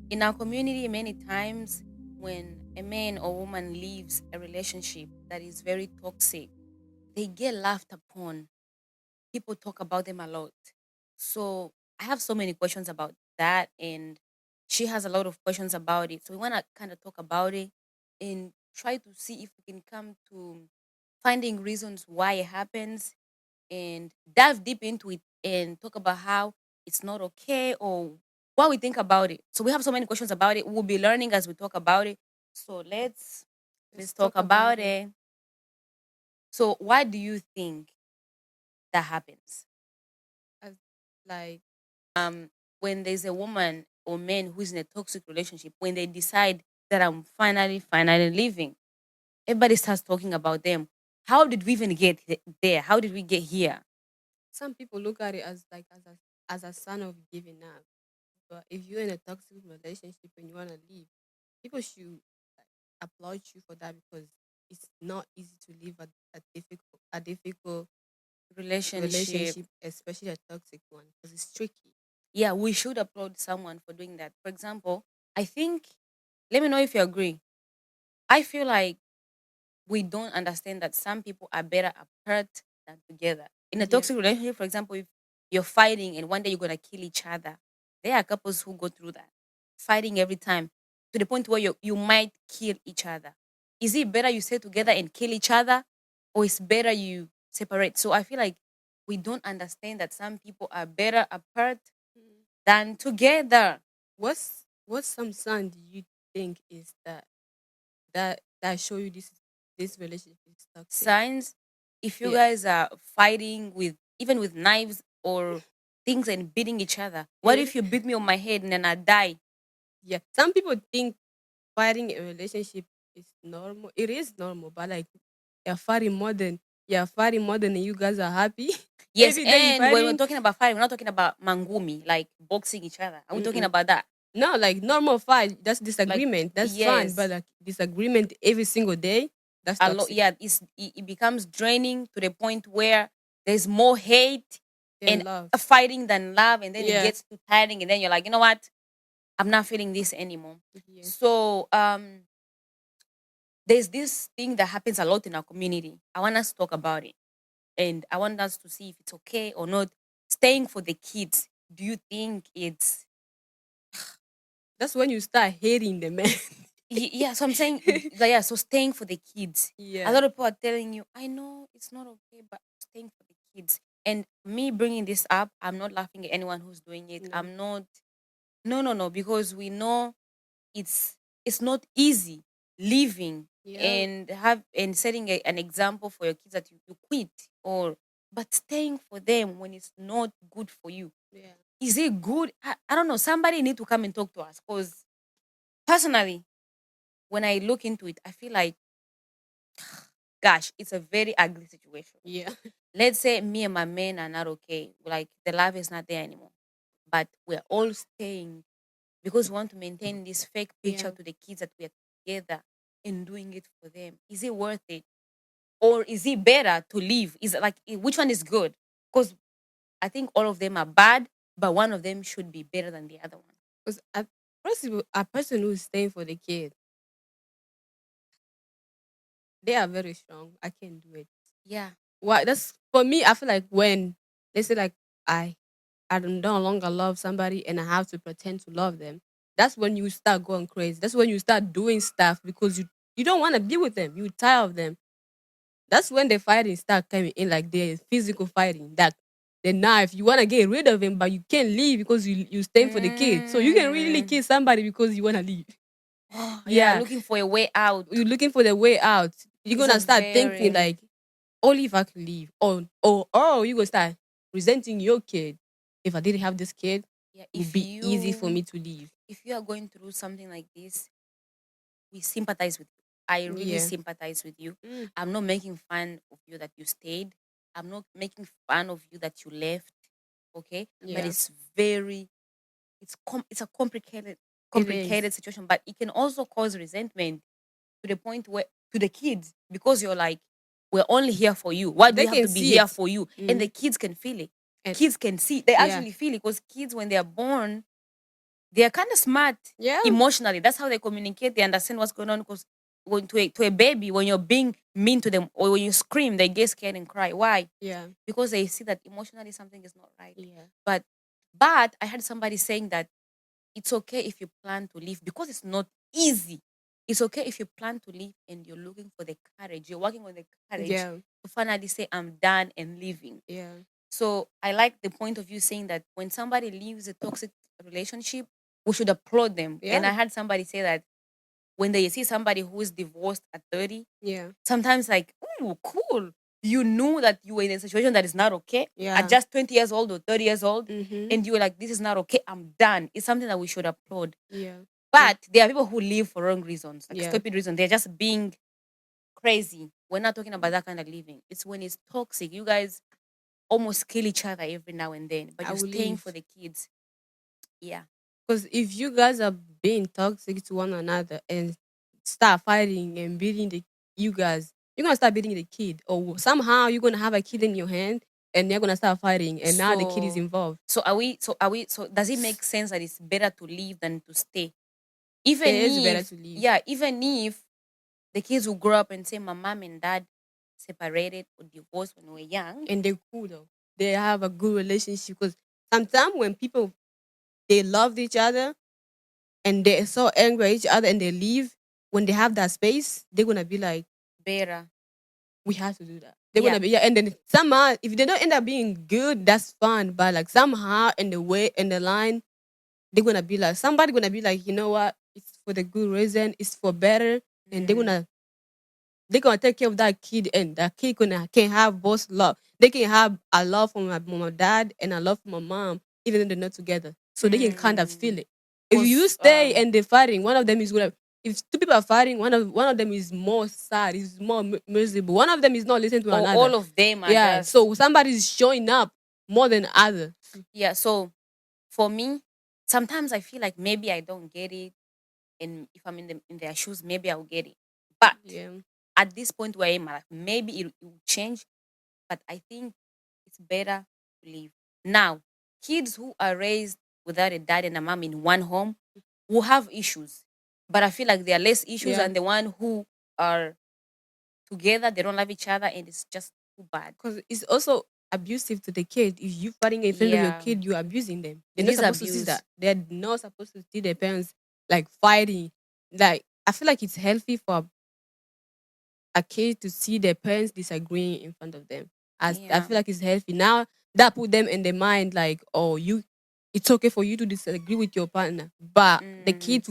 In our community, many times when a man or woman leaves a relationship that is very toxic, they get laughed upon. People talk about them a lot. So I have so many questions about that, and she has a lot of questions about it. So we want to kind of talk about it and try to see if we can come to finding reasons why it happens and dive deep into it and talk about how it's not okay or what we think about it. So we have so many questions about it. We'll be learning as we talk about it. So let's Let's talk talk about about it. it. So why do you think that happens? As like When there's a woman or man who's in a toxic relationship, when they decide that I'm finally leaving, everybody starts talking about them. How did we even get there? How did we get here? some people look at it as like as a sign of giving up. But if you're in a toxic relationship and you wanna leave, people should like, applaud you for that because it's not easy to leave a difficult Relationship. relationship, especially a toxic one, because it's tricky. Yeah, we should applaud someone for doing that. For example, I think, let me know if you agree. I feel like we don't understand that some people are better apart than together. In a Yeah. toxic relationship, for example, if you're fighting and one day you're gonna kill each other, there are couples who go through that, fighting every time to the point where you might kill each other. Is it better you stay together and kill each other, or it's better you separate? So I feel like we don't understand that some people are better apart Mm. than together. What's some sign do you think is that show you this relationship is toxic? Signs, if you Yeah. guys are fighting with even with knives or things and beating each other, what Yeah. if you beat me on my head and then I die? Yeah. Some people think fighting in a relationship is normal. It is normal, but like you're fighting more than you guys are happy. Yes, Every day you're and when we're fighting. talking about fighting, we're not talking about mangumi, like boxing each other. Are we talking Mm-mm. about that? No, like normal fight. That's Like, disagreement. That's fine, but yes, like disagreement every single day. That's a lot. toxic. Yeah, it becomes draining to the point where there's more hate And and love. fighting than love, and then it Yeah. gets too tiring, and then you're like, you know what? I'm not feeling this anymore. Yeah. So there's this thing that happens a lot in our community. I want us to talk about it. And I want us to see if it's okay or not. Staying for the kids. Do you think it's That's when you start hating the man. yeah, so I'm saying yeah, so staying for the kids. A Yeah. lot of people are telling you, I know it's not okay, but staying for the kids. And me bringing this up, I'm not laughing at anyone who's doing it. No. I'm not no, because we know it's it's not easy living Yeah. and have and setting an example for your kids that you quit or but staying for them when it's not good for you. Yeah. Is it good? I don't know. Somebody need to come and talk to us because personally, when I look into it, I feel like, gosh, it's a very ugly situation. Yeah. Let's say me and my man are not okay. Like the love is not there anymore. But we're all staying because we want to maintain this fake Yeah. picture to the kids that we are together and doing it for them. Is it worth it? Or is it better to leave? Is it like which one is good? Because I think all of them are bad, but one of them should be better than the other one. Because a person who's staying for the kid, they are very strong. I can't do it. Yeah. Why? That's for me. I feel like when they say like I, I no longer love somebody and I have to pretend to love them. That's when you start going crazy. That's when you start doing stuff because you don't want to be with them. You tired of them. That's when the fighting start coming in, like the physical fighting. That the knife, you want to get rid of him, but you can't leave because you stand for the kid. So you can really Mm. kill somebody because you want to leave. Yeah, Yeah, looking for a way out you're looking for the way out. You're is a gonna start thinking very like, only if I could leave, or you gonna start resenting your kid. If I didn't have this kid, yeah. it would be easy for me to leave. If you are going through something like this, we sympathize with you. I really Yeah. sympathize with you. Mm, I'm not making fun of you that you stayed. I'm not making fun of you that you left. Okay, but yeah. it's a complicated It is. complicated situation. But it can also cause resentment to the point where to the kids because you're like, we're only here for you. Why do They we have can to be see here it. for you? And the Mm, kids can feel it. and Kids can see. They yeah. actually feel it because kids when they are born They are kind of smart Yeah. emotionally. That's how they communicate. They understand what's going on. Because when to a baby, when you're being mean to them or when you scream, they get scared and cry. Why? Yeah. Because they see that emotionally something is not right. Yeah. But but I had somebody saying that it's okay if you plan to leave because it's not easy. It's okay if you plan to leave and you're looking for the courage. You're working on the courage Yeah. to finally say, I'm done and leaving. Yeah. So I like the point of you saying that when somebody leaves a toxic relationship, we should applaud them. And Yeah. I had somebody say that when they see somebody who is divorced at 30, Yeah. sometimes like, oh, cool. You knew that you were in a situation that is not okay at Yeah. just 20 years old or 30 years old, Mm-hmm. and you were like, this is not okay. I'm done. It's something that we should applaud. Yeah. But there are people who leave for wrong reasons, like Yeah. stupid reasons. They're just being crazy. We're not talking about that kind of living. It's when it's toxic. You guys almost kill each other every now and then, but I you're will staying leave. for the kids. Yeah. Because if you guys are being toxic to one another and start fighting and beating you guys, you're gonna start beating the kid, or somehow you're gonna have a kid in your hand and you're gonna start fighting, and now the kid is So involved. so does it make sense that it's better to leave than to stay? It Even is better if to leave. yeah, even if the kids will grow up and say my mom and dad separated or divorced when we were young. And they're cool though. They have a good relationship because sometimes when people they loved each other and they're so angry at each other and they leave, when they have that space, they're gonna be like, Better. we have to do that. They're Yeah. gonna be, yeah, and then somehow if they don't end up being good, that's fine. But like somehow in the way in the line, they're gonna be like somebody gonna be like, you know what? It's for the good reason, it's for better, and Mm, they're gonna take care of that kid, and that kid can have both love. They can have a love from my dad and a love from my mom, even though they're not together. So they can kind of feel mm, it. If you cause stay and they're fighting, one of them is gonna. If two people are fighting, one of them is more sad, is more miserable. One of them is not listening to another. all of them are Yeah, just so somebody is showing up more than other. yeah. So for me, sometimes I feel like maybe I don't get it, and if I'm in their shoes, maybe I'll get it. But Yeah, at this point where I'm at, maybe it will change. But I think it's better to leave now. Kids who are raised without a dad and a mom in one home will have issues, but I feel like there are less issues yeah. than the one who are together. They don't love each other, and it's just too bad. Because it's also abusive to the kid. If you fighting in front of your Yeah, kid, you're abusing them. They're it not is supposed to see abuse. that. They're not supposed to see their parents like fighting. Like I feel like it's healthy for a kid to see their parents disagreeing in front of them. As I Yeah. feel like it's healthy. Now that put them in their mind like, oh, it's okay for you to disagree with your partner. But the Mm, kid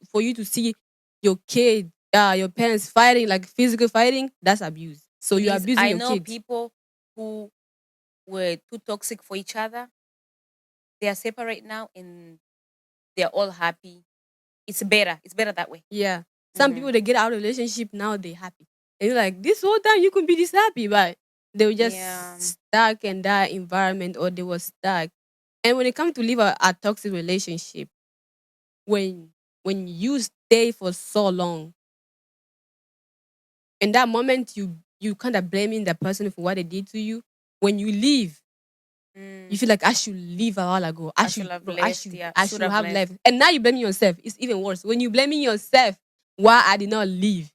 for you to see your parents fighting, like physical fighting, that's abuse. So it you're is. abusing I your know kids. people who were too toxic for each other. They are separate now, and they're all happy. It's better. It's better that way. Yeah. Some Hmm. people they get out of relationship now they happy. And you're like, this whole time you could be this happy, but they were Yeah. just stuck in that environment or they were stuck. And when it comes to leave a toxic relationship, when when you stay for so long, in that moment you kind of blaming the person for what they did to you. When you leave, you Mm. feel like I should leave a while ago. I I should should, have bro, left. Yeah, I should should have have left. left. And now you blaming yourself. It's even worse. When you blaming yourself why I did not leave,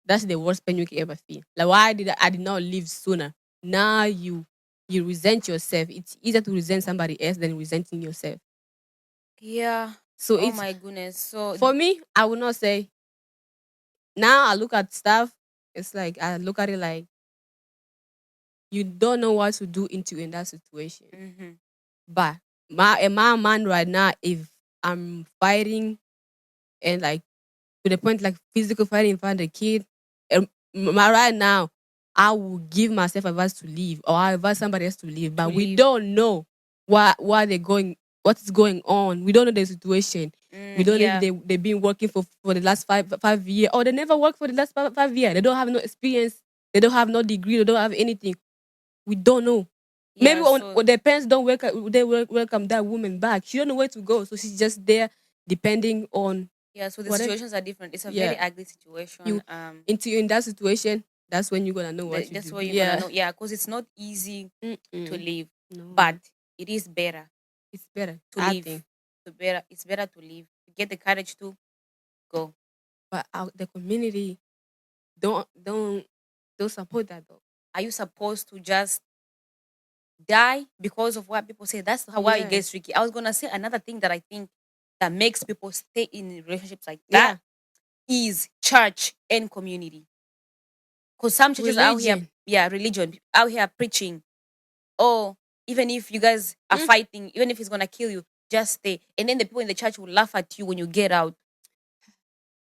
that's the worst pain you can ever feel. Like why I did not leave sooner. Now you resent yourself. It's easier to resent somebody else than resenting yourself. Yeah. So Oh it's my goodness. So for me, I would not say now I look at stuff, it's like I look at it like you don't know what to do into in that situation. hmm But my man right now, if I'm fighting and like to the point like physical fighting in front of the kid, right now, I will give myself advice to leave or I advise somebody else to leave. to But we leave. don't know why they're going, what's going on. We don't know the situation. We don't know if Yeah. they've been working for the last 5 years or they never worked for the last 5 years. They don't have no experience. They don't have no degree. They don't have anything. We don't know. Maybe Yeah. So when their parents don't welcome that woman back. She don't know where to go. So she's just there depending on yeah. So the whatever. situations are different. It's a very Yeah. ugly situation. You in that situation, that's when you're gonna know what you That's do. what you're gonna Yeah. know. Yeah, because it's not easy to Mm-mm. leave, but No. it is better It's better. to I leave. think. it's better to leave. Get the courage to go. But the community don't don't support that though. Are you supposed to just die because of what people say? That's how why it Yeah. gets tricky. I was gonna say another thing that I think that makes people stay in relationships like that Yeah. is church and community. Because some churches out here, Religion. yeah, religion out here preaching, oh, even if you guys are Mm. fighting, even if it's gonna kill you, just stay. And then the people in the church will laugh at you when you get out.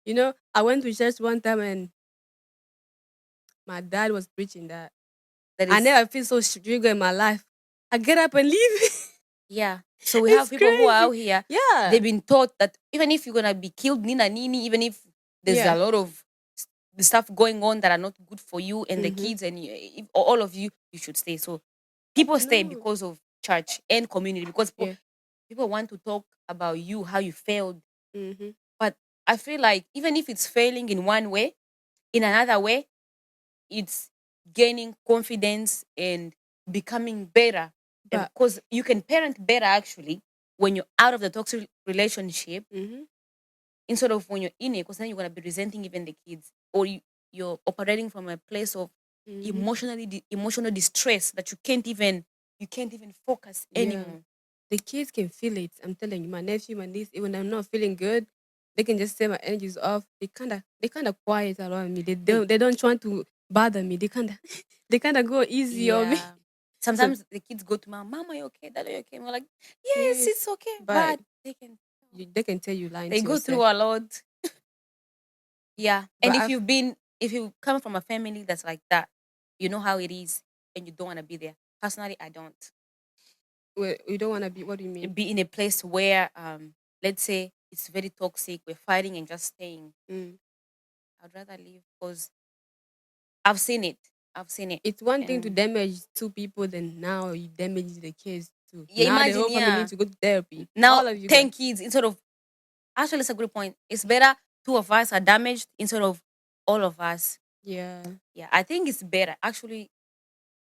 You know, I went to church one time and my dad was preaching that. That I is, never feel so triggered in my life. I get up and leave. yeah. So we have It's people who are out crazy. here, they've Yeah. been taught that even if you're gonna be killed, Nina Nini, even if there's a Yeah. lot of the stuff going on that are not good for you and the Mm-hmm. kids and if, all of you, you should stay. So people stay No. because of church and community because Yeah. people want to talk about you, how you failed. Mm-hmm. But I feel like even if it's failing in one way, in another way, it's gaining confidence and becoming better. But Because you can parent better actually when you're out of the toxic relationship mm-hmm. instead of when you're in it, because then you're gonna be resenting even the kids, or you're operating from a place of Mm-hmm. emotional distress that you can't even focus Yeah. anymore. The kids can feel it. I'm telling you, my nephew, my niece, even when I'm not feeling good, they can just say my energy is off. They kinda quiet around me. They They don't want to bother me. They kinda they kinda go easy on me. Yeah. So Sometimes the kids go to Mama, you okay? Dad, are you okay? And we're like, yes, yes, it's okay. but But they can they can tell you lying they to go yourself. through a lot. Yeah. But And I've if you come from a family that's like that, you know how it is and you don't want to be there. Personally, I don't. we don't want to be. What do you mean? Be in a place where let's say it's very toxic, we're fighting and just staying. Mm. I'd rather leave because I've seen it. I've seen it. It's one thing to And damage two people, then now you damage the kids too. yeah, Now the imagine, whole family yeah. needs to go to therapy. Now All of you 10 guys. kids instead of actually it's a good point. It's better two of us are damaged instead of all of us. Yeah. Yeah, I think it's better. Actually,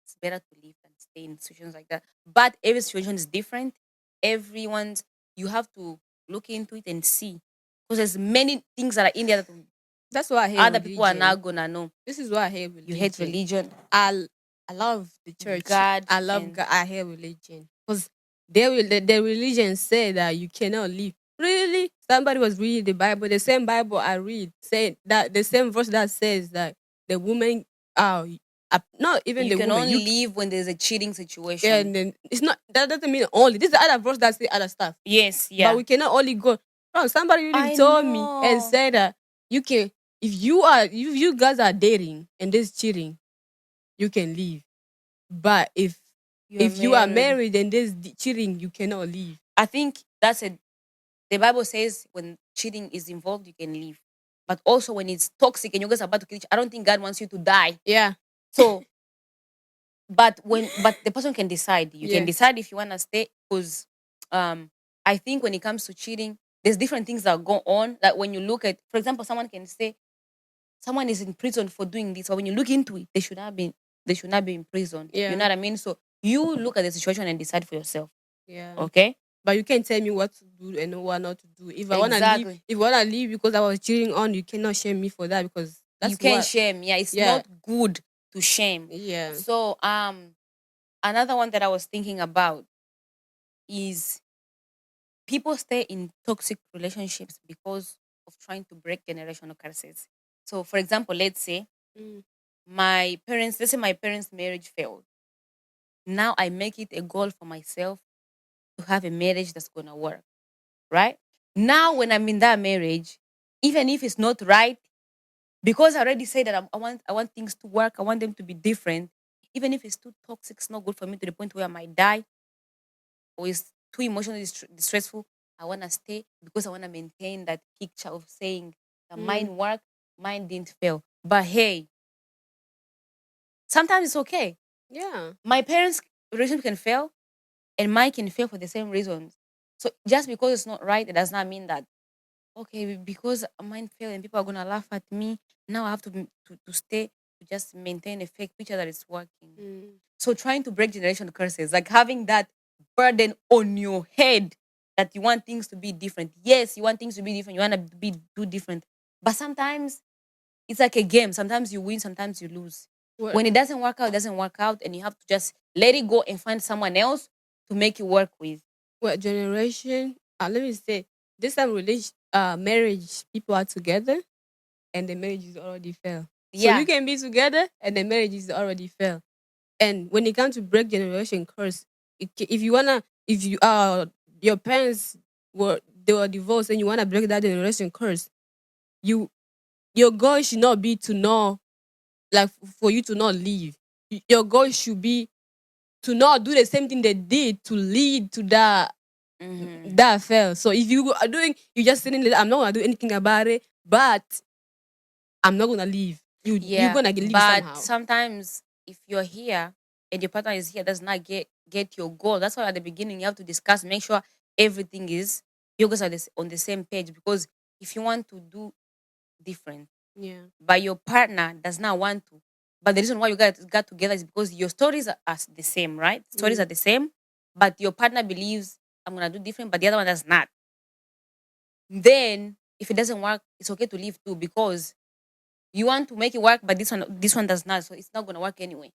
it's better to leave than stay in situations like that. But every situation is different. Everyone's you have to look into it and see. Because there's many things that are in there that That's why I hate other people are religion. not gonna know. This is why I hate You hate religion. religion, I I love the church. God, I love and God. I hate religion because the religion say that you cannot live. Really, somebody was reading the Bible. The same Bible I read say that the same verse that says that the woman, not even you the can woman. only leave when there's a cheating Yeah, situation. and then it's not that doesn't mean only. This is the other verse that say other stuff, Yes, but yeah. we cannot only go. Oh, somebody really I told me and know. said that you can if you guys are dating and there's cheating, you can leave. But You are if you are married. married and there's cheating, you cannot leave. I think that's it. The Bible says when cheating is involved, you can leave. But also when it's toxic and you guys are about to kill each, I don't think God wants you to die. Yeah, So, but the person can decide. You can yeah, decide if you want to stay because I think when it comes to cheating, there's different things that go on. Like when you look at, for example, someone can say someone is in prison for doing this, but when you look into it, they should not be in prison. You know yeah, what I mean? So you look at the situation and decide for yourself. yeah. Okay? But you can't tell me what to do and what not to do. If I wanna leave, Exactly. if I wanna leave because I was cheating on, you cannot shame me for that because You that's can what. shame. Yeah, it's Yeah, not good to shame. yeah, So another one that I was thinking about is people stay in toxic relationships because of trying to break generational curses. So for example, mm, let's say my parents' marriage failed. Now I make it a goal for myself to have a marriage that's gonna work. Right? Now when I'm in that marriage, even if it's not right, because I already said that I want things to work, I want them to be different. Even if it's too toxic, it's not good for me to the point where I might die or it's too emotionally distressful. I want to stay because I want to maintain that picture of saying that mm, mine worked, mine didn't fail. But hey, sometimes it's okay. yeah, My parents' relationship can fail and mine can fail for the same reasons. So just because it's not right, it does not mean that okay, because mine failed and people are gonna laugh at me. Now I have to stay to just maintain a fake picture that it's working. mm, So trying to break generation curses, like having that burden on your head. that you want things to be different. Yes, you want things to be different. You want to be do different. But sometimes it's like a game. Sometimes you win, sometimes you lose. What When it doesn't work out, it doesn't work out, and you have to just let it go and find someone else to make it work with. what generation? Let me say this time religion marriage people are together and the marriage is already fell. So you Yeah. can be together and the marriage is already fell. And when it comes to break generation curse, if you wanna, if you your parents were they were divorced and you wanna break that generation curse, you your goal should not be to know, like for you to not leave. Your goal should be to not do the same thing they did to lead to Hmm. that fell. So if you are doing, you just sitting there, I'm not gonna do anything about it, but I'm not gonna leave. You're Yeah. gonna leave But somehow. sometimes if you're here and your partner is here, does not get your goal. That's why at the beginning you have to discuss, make sure everything is you guys are on the same page. Because if you want to do different, Yeah. but your partner does not want to. But the reason why you guys got together is because your stories are the same, right? Stories are Mm. the same, but your partner believes I'm gonna do different, but the other one does not. Then if it doesn't work, it's okay to leave too because you want to make it work, but this one does not, so it's not gonna work anyway.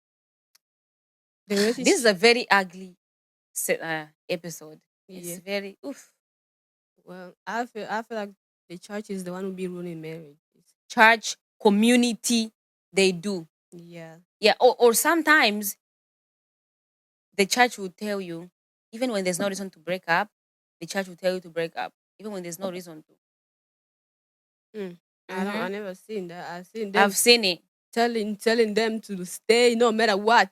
The This is relationship. a very ugly episode. It's Yeah. very oof. Well, I feel like the church is the one who be ruining marriages. Church community, they do. Yeah. Yeah, or sometimes the church will tell you, even when there's no reason to break up, the church will tell you to break up, even when there's no reason to. Mm. I Hmm. never seen that. I seen them I've seen it. telling them to stay no matter what.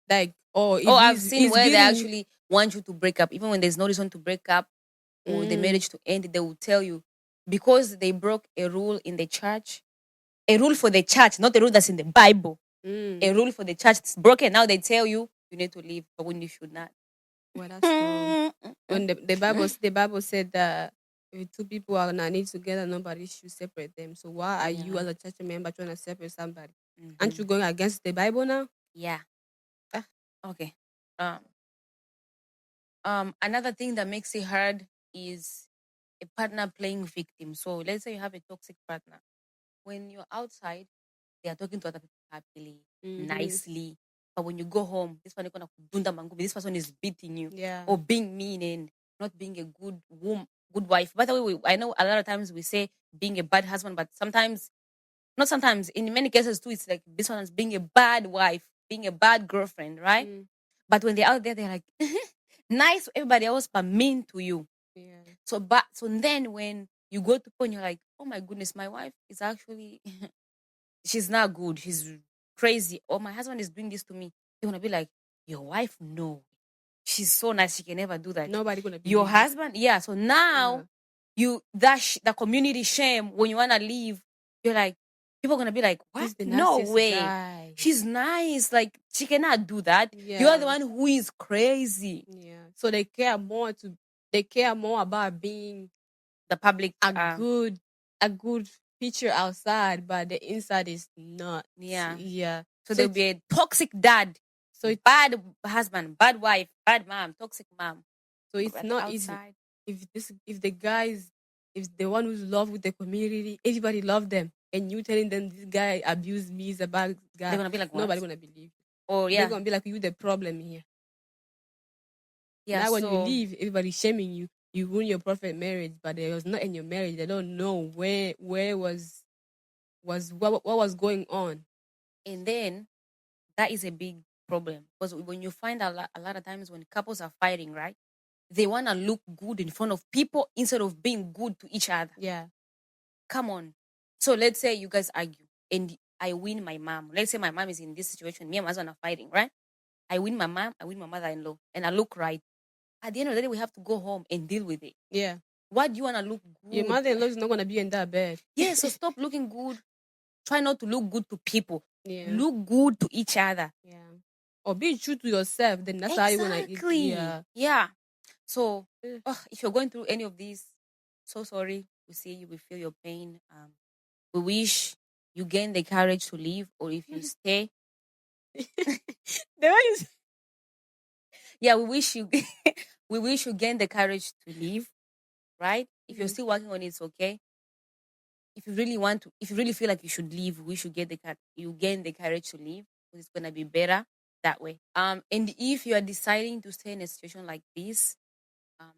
Like, oh, Oh, if I've seen he's where they beating you. actually want you to break up, even when there's no reason to break up or the Mm, marriage to end. They will tell you because they broke a rule in the church, a rule for the church, not a rule that's in the Bible. A mm. rule for the church is broken. Now they tell you you need to leave, but when you should not. Well, that's true. When the Bible said that if two people are not knit together, nobody should separate them. So why are you Yeah. as a church member trying to separate somebody? Aren't you Hmm. going against the Bible now? Yeah. Ah, Okay. Um, another thing that makes it hard is a partner playing victim. So let's say you have a toxic partner. When you're outside, they are talking to other people happily, mm-hmm. nicely. But when you go home, this one is gonna kudunda mangumi. This person is beating you Yeah. or being mean and not being a good woman, good wife. By the way, I know a lot of times we say being a bad husband, but sometimes, not sometimes, in many cases too, it's like this one is being a bad wife, being a bad girlfriend, right? Mm, But when they're out there, they're like nice to everybody else, but mean to you. yeah. So then when you go to point, you're like, oh my goodness, my wife is actually she's not good. She's crazy. Or my husband is doing this to me. You wanna be like, your wife? No. She's so nice, she can never do that. Nobody gonna Your believe you. husband? Yeah. So Yeah. now the community shame when you wanna leave, you're like, people are gonna be like, what? This the No nastiest way. guy. She's nice. Like she cannot do that. You're the Yeah. one who is crazy. Yeah. So they care more about being The public a good picture outside, but the inside is not. yeah. Yeah. So So there'll it's be a toxic dad, so it bad husband, bad wife, bad mom, toxic mom. so it's But not easy. outside, If the guys, if the one who's loved with the community, everybody love them, and you telling them this guy abused me, is a bad they're guy, gonna be like, what? nobody gonna believe. Oh They're yeah, gonna be like, you the problem here. yeah. Now when you So leave, everybody's shaming you. You ruin your perfect marriage, but it was not in your marriage. They don't know where what was going on. and then that is a big problem because when you find a lot of times when couples are fighting, right? They wanna look good in front of people instead of being good to each other. Yeah. Come on. So let's say you guys argue and I win my mom. Let's say my mom is in this situation. Me and my husband are fighting, right? I win my mom, I win my mother-in-law, and I look right. At the end of the day, we have to go home and deal with it. Yeah. Why do you want to look Your good? mother-in-law is not gonna be in that bed. Yeah, so stop looking good. Try not to look good to people. Yeah. Look good to each other. Yeah. Or be true to yourself, then that's how you're gonna eat. Exactly. Yeah. Yeah. So, Eh. if you're going through any of these, so sorry. We see you. We feel your pain. We wish you gain the courage to leave, or if you stay, The way you yeah, we wish you. we should gain the courage to leave, right? If you're Mhm. still working on it, it's okay. If you really want to, if you really feel like you should leave, we should get you gain the courage to leave, because it's gonna be better that way. And if you are deciding to stay in a situation like this, um,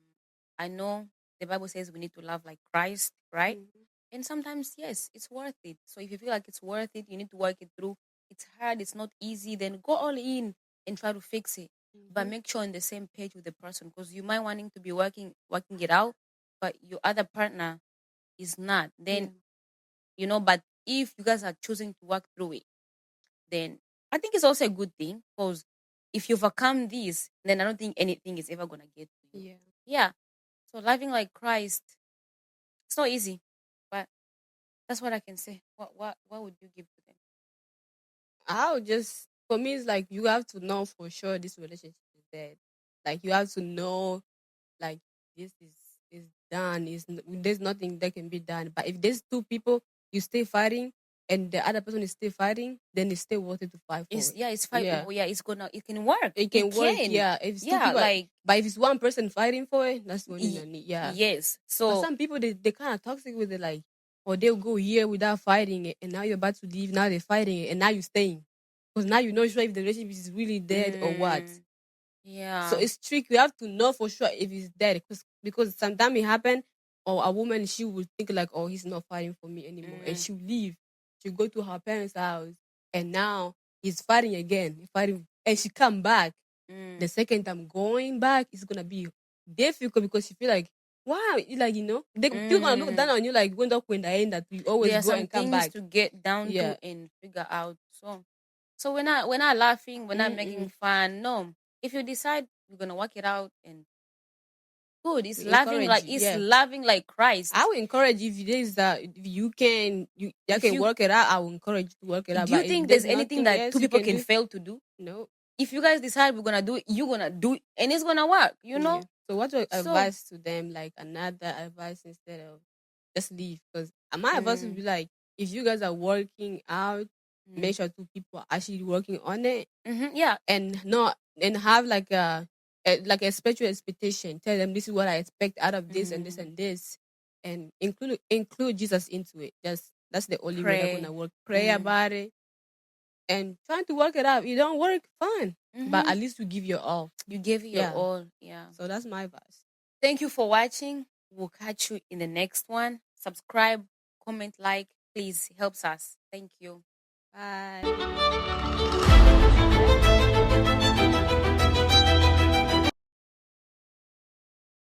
I know the Bible says we need to love like Christ, right? Mhm. And sometimes, yes, it's worth it. So if you feel like it's worth it, you need to work it through. It's hard, it's not easy, then go all in and try to fix it. But Mhm. make sure on the same page with the person, because you might wanting to be working it out, but your other partner is not. Yeah. Then, but if you guys are choosing to work through it, then I think it's also a good thing, because if you overcome this, then I don't think anything is ever gonna get to you. Yeah. Yeah. So living like Christ, it's not easy, but that's what I can say. What would you give to them? I would just, for me, it's like you have to know for sure this relationship is dead. Like you have to know, like this is done. There's nothing that can be done. But if there's two people, you stay fighting, and the other person is still fighting, then it's still worth it to fight for It's it. yeah, it's fine. Yeah, Oh, yeah, it can work. it It can work. can. Yeah, if it's two Yeah, people, like but if it's one person fighting for it, that's when you y- need. Yeah, yes. but So some people they kind of toxic with it, like, or they'll go here without fighting it, and now you're about to leave. Now they're fighting it, and now you're staying because now you're not sure if the relationship is really dead or what. mm, So yeah. it's tricky. You have to know for sure if he's dead, because sometimes it happen, or a woman she would think like, oh, he's not fighting for me anymore, and Mm, she'll leave. She'll go to her parents' house, and now he's fighting again, fighting, and she come back. The mm, second time going back is gonna be difficult because you feel like, wow, like people gonna look down mm. on you like when they end that you always There are go some and come things back. to get down to Yeah. and figure out. So we're not laughing, we're not Mm-mm. making fun. No. If you decide you're gonna work it out, and good, We encourage you. it's Yeah. loving like I Christ. will encourage you if there's that if you If can you work it out. I will encourage you to work it out. Do you But if think there's there's anything nothing that two else you people can can do, fail to do? no. If you guys decide we're gonna do it, you're gonna do it, and it's gonna work, Yeah. So what your So advice to them? Like another advice instead of just leave? Because my advice would mm, be like, if you guys are working out, mm, make sure two people are actually working on it, yeah. and not and have like a special expectation. Tell them this is what I expect out of this and this Mm, and this, and include Jesus into it. Just that's the only way they're pray. gonna work. Pray Mm, about it and trying to work it out. You don't work, fine, but mm-hmm. at least you give your all. You gave it your Yeah. all. Yeah. So that's my advice. Thank you for watching. We'll catch you in the next one. Subscribe, comment, like, please, helps us. Thank you. Bye.